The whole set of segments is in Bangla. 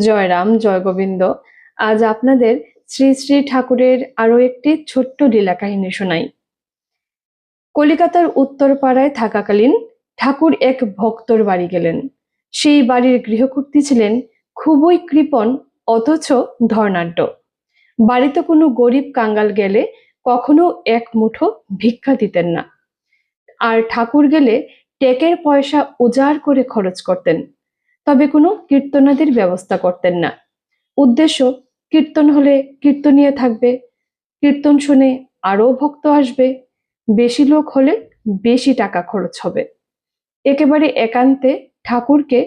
জয় রাম, জয় গোবিন্দ। আজ আপনাদের শ্রী শ্রী ঠাকুরের আরো একটি ছোট্ট লীলা কাহিনী শোনাই। কলিকাতার উত্তরপাড়ায় থাকাকালীন ঠাকুর এক ভক্তর বাড়ি গেলেন। সেই বাড়ির গৃহকর্ত্রী ছিলেন খুবই কৃপণ, অথচ ধর্নাঢ্য। বাড়িতে কোনো গরিব কাঙ্গাল গেলে কখনো এক মুঠো ভিক্ষা দিতেন না। আর ঠাকুর গেলে টেকের পয়সা উজাড় করে খরচ করতেন, তবে কোনো কীর্তনাদির ব্যবস্থা করতেন না। উদ্দেশ্য, কীর্তন হলে কীর্তনীয় থাকবে, কীর্তন শুনে আরো ভক্ত আসবে, বেশি লোক হলে বেশি টাকা খরচ হবে। একেবারে একান্তে ঠাকুরকে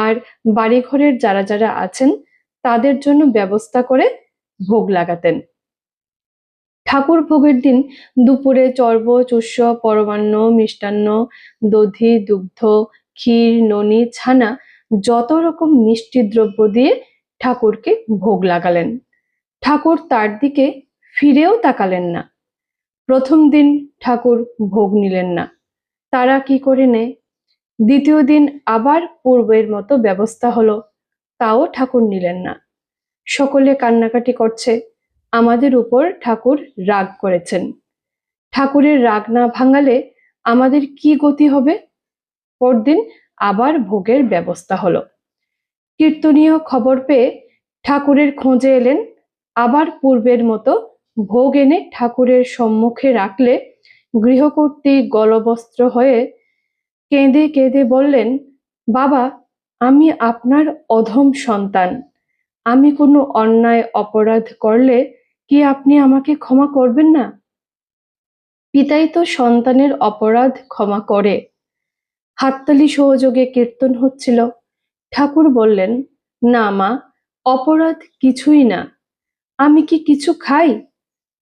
আর বাড়িঘরের যারা যারা আছেন তাদের জন্য ব্যবস্থা করে ভোগ লাগাতেন। ঠাকুর ভোগের দিন দুপুরে চর্ব, চুষ্য, পরমান্ন, মিষ্টান্ন, দধি, দুগ্ধ, ক্ষীর, ননি, ছানা, যত রকম মিষ্টি দ্রব্য দিয়ে ঠাকুরকে ভোগ লাগালেন। ঠাকুর তার দিকে ফিরেও তাকালেন না। প্রথম দিন ঠাকুর ভোগ নিলেন না, তারা কি করে নেয়। দ্বিতীয় দিন আবার পূর্বের মতো ব্যবস্থা হলো, তাও ঠাকুর নিলেন না। সকলে কান্নাকাটি করছে, আমাদের উপর ঠাকুর রাগ করেছেন। ঠাকুরের রাগ না ভাঙালে আমাদের কি গতি হবে। পরদিন আবার ভোগের ব্যবস্থা হলো। কীর্তনীয় খবর পেয়ে ঠাকুরের খোঁজে এলেন। আবার পূর্বের মতো ভোগ এনে ঠাকুরের সম্মুখে রাখলে গৃহকর্ত্রী গলবস্ত্র হয়ে কেঁদে কেঁদে বললেন, বাবা, আমি আপনার অধম সন্তান। আমি কোনো অন্যায় অপরাধ করলে কি আপনি আমাকে ক্ষমা করবেন না? পিতাই তো সন্তানের অপরাধ ক্ষমা করে। হাততালি সহযোগে কীর্তন হচ্ছিল। ঠাকুর বললেন, না মা, অপরাধ কিছুই না। আমি কি কিছু খাই?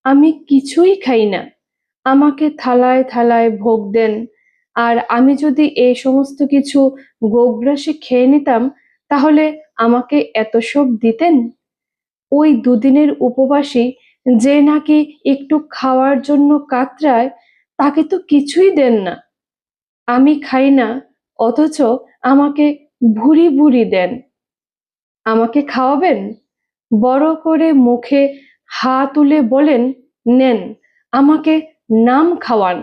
আমি কিছুই খাই না। আমাকে থালায় থালায় ভোগ দেন, আর আমি যদি এই সমস্ত কিছু গোগ্রাসে খেয়ে নিতাম, তাহলে আমাকে এত সব দিতেন? ওই দুদিনের উপবাসী যে নাকি একটু খাওয়ার জন্য কাতরায়, তাকে তো কিছুই দেন না। আমি খাই না, অথচ আমাকে ভুরি ভুরি দেন। আমাকে খাওয়াবেন? বড় করে মুখে হা তুলে বলেন, নেন, আমাকে নাম খাওয়ান।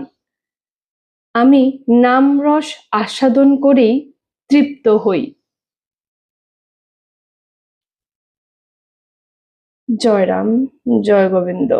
আমি নামরস আস্বাদন করেই তৃপ্ত হই। জয় রাম, জয় গোবিন্দ।